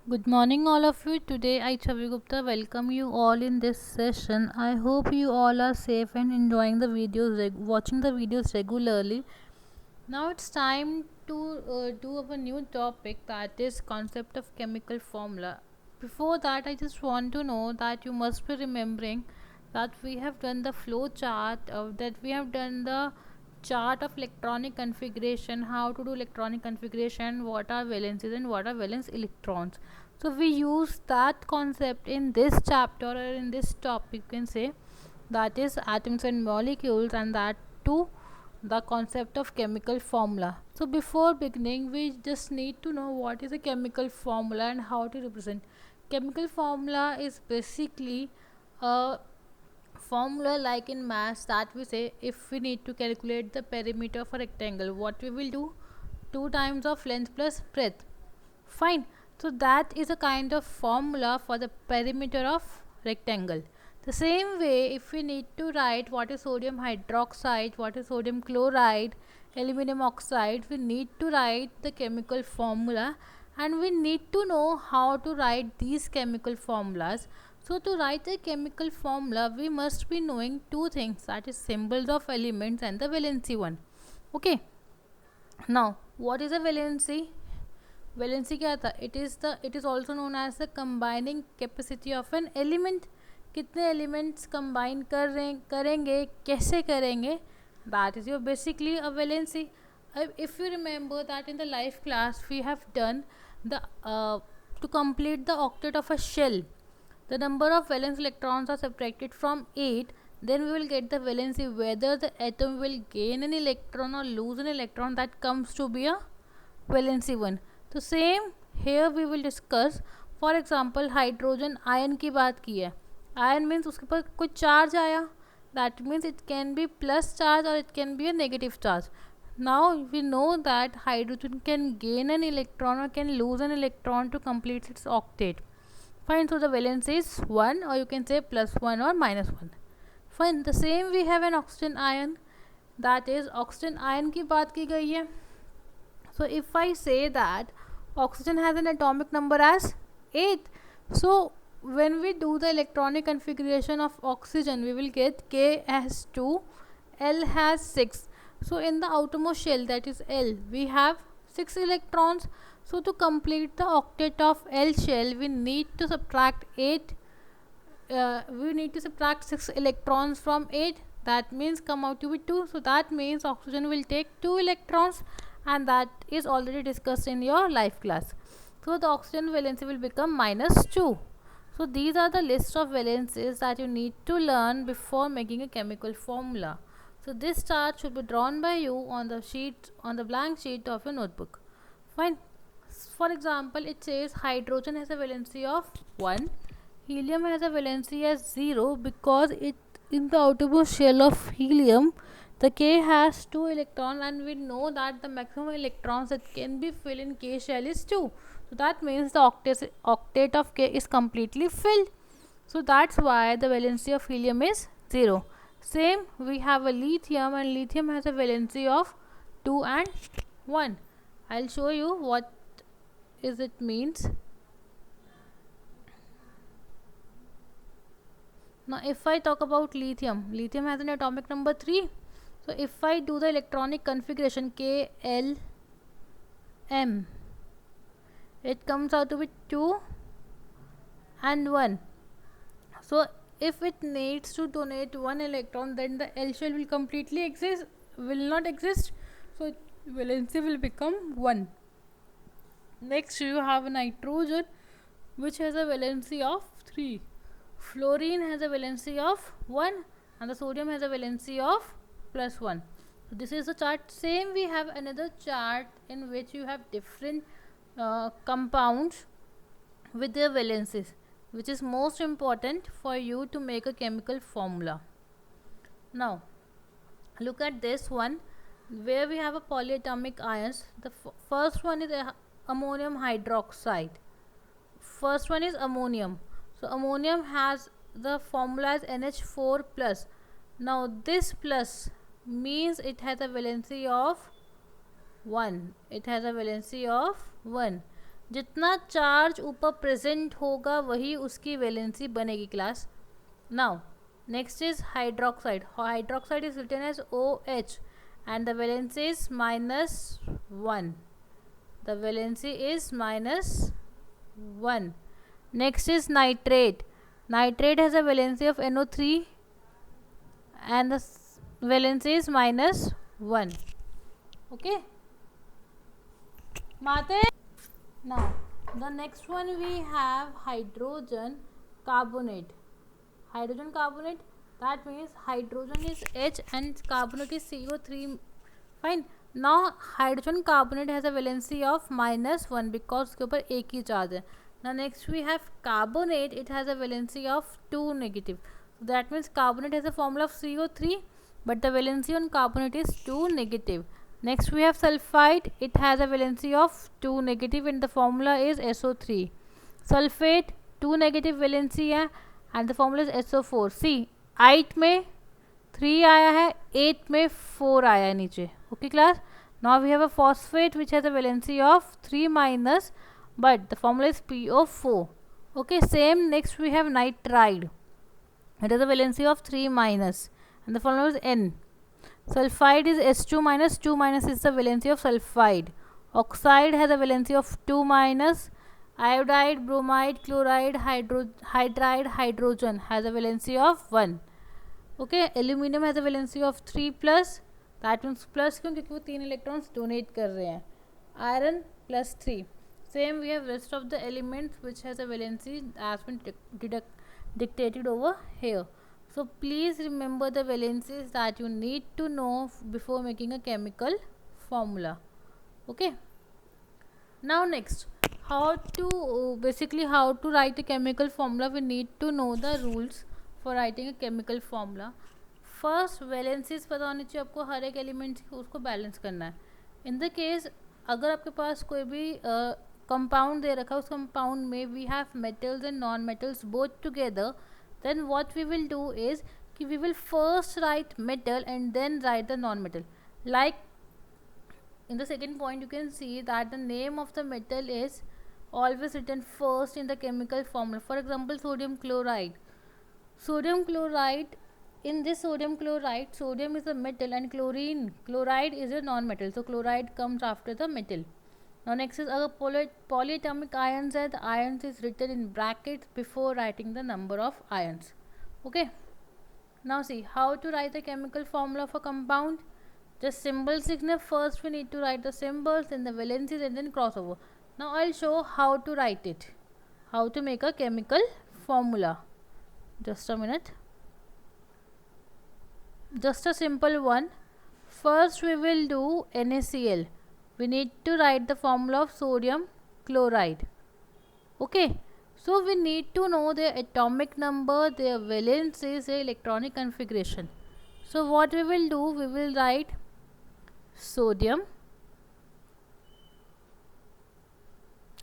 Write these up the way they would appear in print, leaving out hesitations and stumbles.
Good morning, all of you. Today, I, Chavi Gupta, welcome you all in this session. I hope you all are safe and enjoying the videos, watching the videos regularly. Now it's time to do a new topic, that is concept of chemical formula. Before that, I just want to know that you must be remembering that we have done the flow chart of that we have done the chart of electronic configuration, how to do electronic configuration, what are valences and what are valence electrons. So we use that concept in this chapter or in this topic, you can say, that is atoms and molecules, and that too the concept of chemical formula. So before beginning, we just need to know what is a chemical formula and how to represent. Chemical formula is basically a formula like in maths, that we say if we need to calculate the perimeter of a rectangle, what we will do, 2 times of length plus breadth. Fine. So that is a kind of formula for the perimeter of rectangle. The same way, if we need to write what is sodium hydroxide, what is sodium chloride, aluminum oxide, we need to write the chemical formula, and we need to know how to write these chemical formulas. So to write a chemical formula, we must be knowing two things, that is symbols of elements and the valency one. Okay. Now, what is a valency? Valency क्या था? It is also known as the combining capacity of an element. कितने elements combine करेंगे, कैसे करेंगे, that is your basically a valency. If you remember that in the life class we have done the to complete the octet of a shell, the number of valence electrons are subtracted from 8, then we will get the valency, whether the atom will gain an electron or lose an electron, that comes to be a valency 1. तो same here we will discuss. For example hydrogen ion की बात की है. Ion means उसके पास कोई charge आया, that means it can be plus charge और it can be a negative charge. Now we know that hydrogen can gain an electron or can lose an electron to complete its octet. Fine. So the valence is 1, or you can say +1 or -1. Fine. The same we have an oxygen ion, that is oxygen ion की बात की गई है. So if I say that oxygen has an atomic number as 8, so when we do the electronic configuration of oxygen, we will get K as 2, L has 6. So in the outermost shell, that is L, we have 6 electrons. So to complete the octet of L shell, we need to subtract 6 electrons from 8. That means come out to be 2. So that means oxygen will take 2 electrons, and that is already discussed in your life class. So the oxygen valency will become -2. So these are the list of valencies that you need to learn before making a chemical formula. So this chart should be drawn by you on the blank sheet of your notebook. Fine. For example, it says hydrogen has a valency of 1, helium has a valency as 0, because it in the outermost shell of helium the K has 2 electrons, and we know that the maximum electrons that can be filled in K shell is 2. So that means the octet of K is completely filled. So that's why the valency of helium is 0. Same, we have a lithium, and lithium has a valency of 2 and 1. I'll show you what is it means. Now if I talk about lithium has an atomic number 3. So if I do the electronic configuration KLM, it comes out to be 2 and 1. So if it needs to donate 1 electron, then the L shell will not exist. So valency will become 1. Next you have nitrogen, which has a valency of 3. Fluorine has a valency of 1, and the sodium has a valency of +1. So this is the chart. Same, we have another chart in which you have different compounds with their valencies, which is most important for you to make a chemical formula. Now look at this one, where we have a polyatomic ions. The first one is ammonium hydroxide. First one is ammonium. So ammonium has the formula as NH4 plus. Now this plus means it has a valency of 1. It has a valency of 1. जितना charge ऊपर present होगा वही उसकी valency बनेगी class. Now next is hydroxide. Hydroxide is written as OH and the valency is -1. The valency is -1. Next is nitrate. Nitrate has a valency of NO3 and the valency is -1. Okay, Mate. Now the next one we have hydrogen carbonate. Hydrogen carbonate, that means hydrogen is H and carbonate is CO3. Fine. Now hydrogen carbonate has a valency of -1 because उसके ऊपर एक ही charge है. Now next we have carbonate. It has a valency of 2 negative. So that means carbonate has a formula of CO3, but the valency on carbonate is 2 negative. Next we have sulfide. It has a valency of 2 negative and the formula is SO3. Sulfate 2 negative valency है and the formula is SO4. See, 8 में 3 आया है, 8 में 4 आया है नीचे. Okay class. Now we have a phosphate which has a valency of 3 minus, but the formula is PO4. Okay, same. Next we have nitride. It has a valency of 3 minus and the formula is N. Sulfide is S2 minus. 2 minus is the valency of sulfide. Oxide has a valency of 2 minus. Iodide, bromide, chloride, hydride, hydrogen has a valency of 1. Okay, aluminium has a valency of 3 plus. That means plus क्यों, क्योंकि वो 3 electrons donate कर रहे हैं. Iron plus 3. Same we have rest of the elements which has a valency as been dictated over here. So please remember the valencies that you need to know before making a chemical formula. Okay. Now next, how to write a chemical formula. We need to know the rules for writing a chemical formula. First, valencies पता होनी चाहिए आपको, हर एक element उसको balance करना है. In the case अगर आपके पास कोई भी कंपाउंड दे रखा है, उस कंपाउंड में we have metals and non metals both together, then what we will do is we will first write metal and then write the non-metal. Like in the second point you can see that the name of the metal is always written first in the chemical formula. For example, sodium chloride. Sodium chloride, in this sodium chloride, sodium is a metal and chloride is a non-metal. So chloride comes after the metal. Now next is अगर polyatomic ions है, the ions is written in brackets before writing the number of ions. Okay. Now see how to write the chemical formula for compound. Just symbol signal. First we need to write the symbols, then the valencies, and then crossover. Now I'll show how to write it, how to make a chemical formula. Just a minute. Just a simple one. First we will do NaCl. We need to write the formula of sodium chloride. Okay, so we need to know their atomic number, their valencies, their electronic configuration. So what we will do, we will write sodium,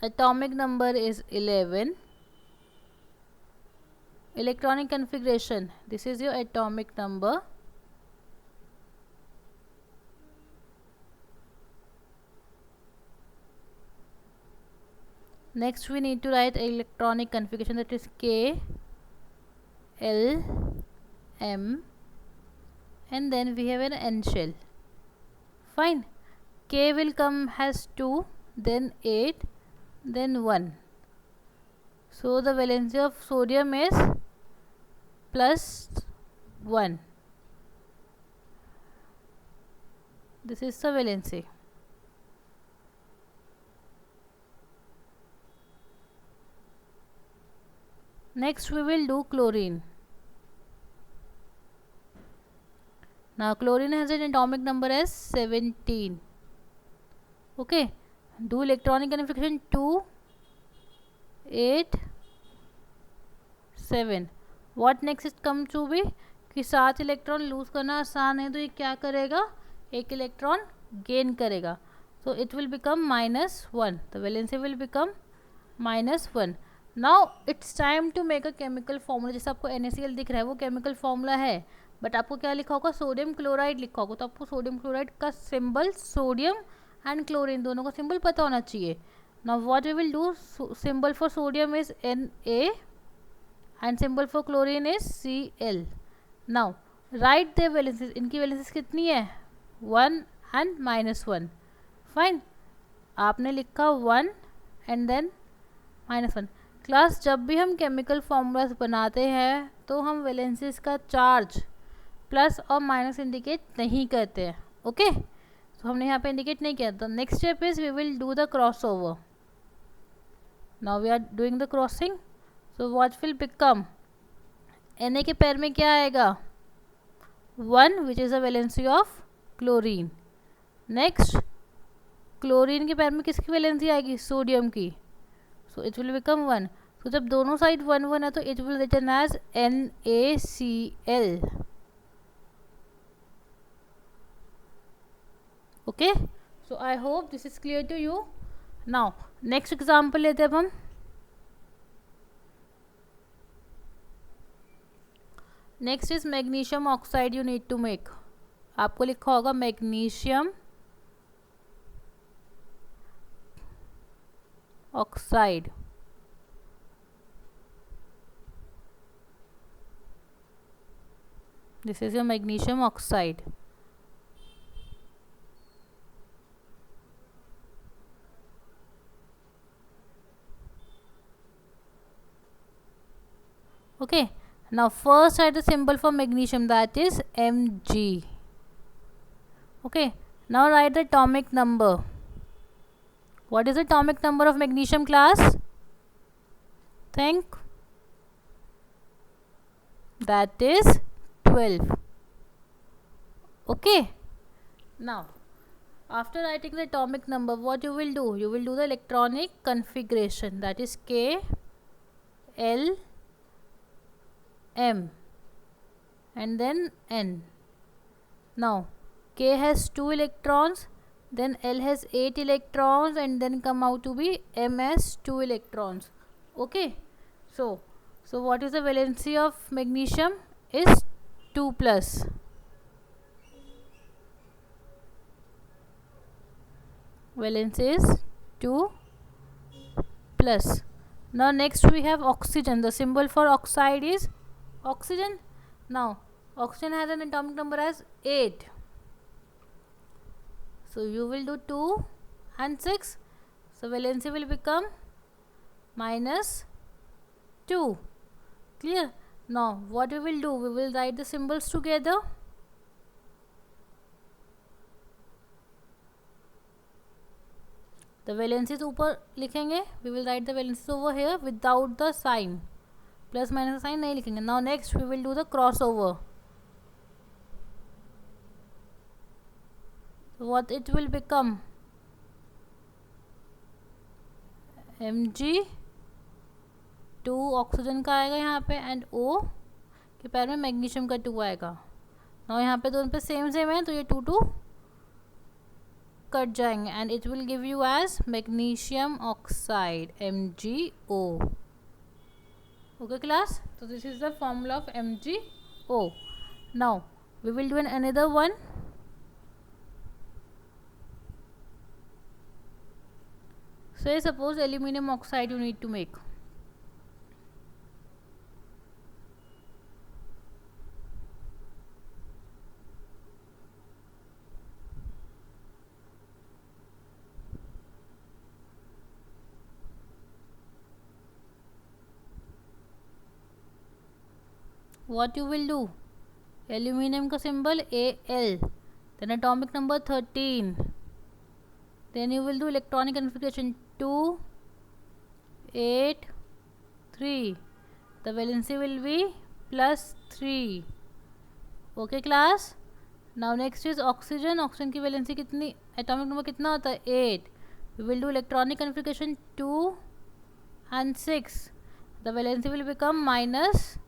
atomic number is 11, electronic configuration, this is your atomic number. Next we need to write electronic configuration, that is K, L, M, and then we have an N shell. Fine. K will come has 2, then 8, then 1. So the valency of sodium is +1. This is the valency. Next we will do chlorine. Now chlorine has an atomic number as 17. Okay, do electronic configuration 2, 8, 7. What next is come to be कि 7 electron lose करना आसान है, तो ये क्या करेगा, एक electron gain करेगा. So it will become -1. The valency will become -1. Now it's time to make a chemical formula. जैसे आपको NaCl दिख रहा है वो केमिकल फॉर्मूला है, बट आपको क्या लिखा होगा, सोडियम क्लोराइड लिखा होगा. तो आपको सोडियम क्लोराइड का सिंबल, सोडियम एंड क्लोरीन दोनों का सिंबल पता होना चाहिए. Now what we will do, symbol for sodium is Na and symbol for chlorine is Cl. Now write their valences. इनकी valences कितनी है? 1 and -1. Fine. आपने लिखा 1 and then -1. क्लास, जब भी हम केमिकल फॉर्मूलाज बनाते हैं तो हम वैलेंसीज का चार्ज प्लस और माइनस इंडिकेट नहीं करते हैं. ओके, तो हमने यहाँ पे इंडिकेट नहीं किया. तो next step is we will do the cross over. Now we are doing the crossing. So what will become, Na के पैर में क्या आएगा? 1 which is the valency of chlorine. Next chlorine के पैर में किसकी वैलेंसी आएगी? सोडियम की. So it will become 1. तो जब दोनों साइड 1 1 है तो it will return as NaCl. Okay, so I hope this is clear to you. Now next example लेते हैं अब हम. Next is magnesium oxide you need to make. आपको लिखा होगा magnesium oxide. This is your magnesium oxide. Okay, now first write the symbol for magnesium, that is Mg. Okay, now write the atomic number. What is the atomic number of magnesium, class? Think. That is 12. Okay, now after writing the atomic number, what you will do? You will do the electronic configuration, that is K, L, M and then N. Now K has 2 electrons, then L has 8 electrons and then come out to be M has 2 electrons. Okay, so what is the valency of magnesium? Is 2 plus. Valence is 2 plus. Now next we have oxygen. The symbol for oxide is oxygen. Now oxygen has an atomic number as 8. So you will do 2 and 6. So valency will become -2. Clear? Now what we will do? We will write the symbols together. The valencies ऊपर लिखेंगे. We will write the valencies over here without the sign. Plus minus sign नहीं लिखेंगे. Now next we will do the cross over. What it will become? Mg2 oxygen का आएगा यहाँ पे and O के पैर में मैग्नीशियम का 2 आएगा. नाउ यहाँ पे दोनों पे सेम है तो ये 2 2 कट जाएंगे and it will give you as magnesium oxide MgO. Okay class, so this is the formula of MgO. Now we will do another one. Say suppose aluminum oxide you need to make. What you will do? Aluminum का symbol Al, then atomic number 13, then you will do electronic configuration 2 8 3. The valency will be +3. Okay class. Now next is oxygen. Oxygen की valency कितनी, atomic number कितना होता है? 8. We will do electronic configuration 2 and 6. The valency will become -2.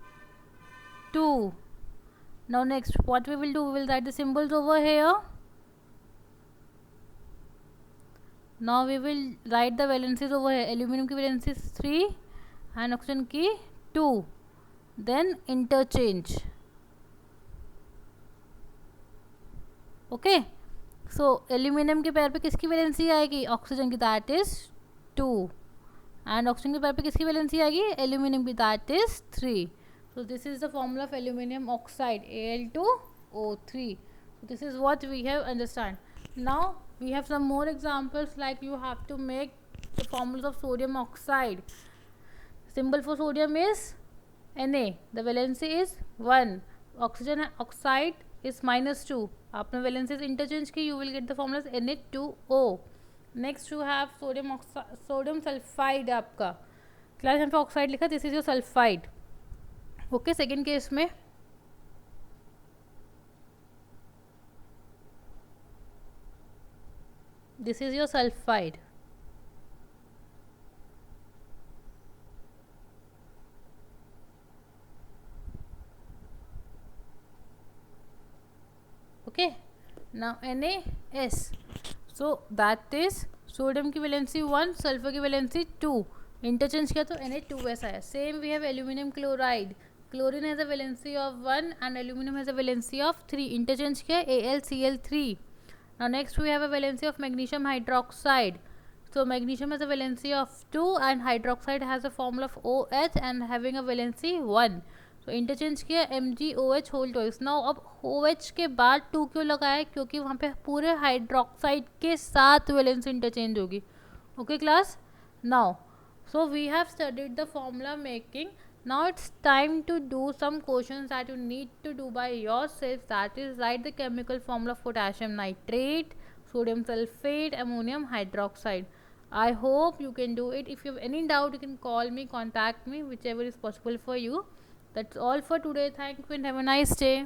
Now next what we will do? We will write the symbols over here. Now we will write the valencies over here. Aluminum की valency is 3 and oxygen की 2. Then interchange. Okay, so aluminum के पैर पे किसकी valency आएगी? Oxygen की, that is 2 and oxygen के पैर पे किसकी वैलेंसी आएगी, एल्यूमिनियम की, that is 3. So this is the formula of aluminum oxide, Al2O3. So this is what we have understand. Now we have some more examples, like you have to make the formulas of sodium oxide. Symbol for sodium is Na. The valency is 1. Oxygen oxide is -2. आपने valencies interchange की, you will get the formula as Na2O. Next you have sodium sulfide. आपका class यहाँ पे oxide लिखा, this is your sulphide. Okay, second case में this is your sulphide. Okay, now NaS. So that is sodium की valency 1, sulphur की valency 2. Interchange किया तो Na2S आया. Same we have aluminium chloride. Chlorine has a valency of 1 and aluminum has a valency of 3. Interchange किया AlCl3. Now next we have a valency of magnesium hydroxide. So magnesium has a valency of 2 and hydroxide has a formula of OH and having a valency 1. So interchange किया MgOH whole twice. Now अब OH के बाद 2 क्यों लगाया, क्योंकि वहाँ पे पूरे हाइड्रोक्साइड के साथ वैलेंसी इंटरचेंज होगी. Okay class, now so we have studied the formula making. Now it's time to do some questions that you need to do by yourself, that is write the chemical formula of potassium nitrate, sodium sulfate, ammonium hydroxide. I hope you can do it. If you have any doubt, you can call me, contact me, whichever is possible for you. That's all for today. Thank you and have a nice day.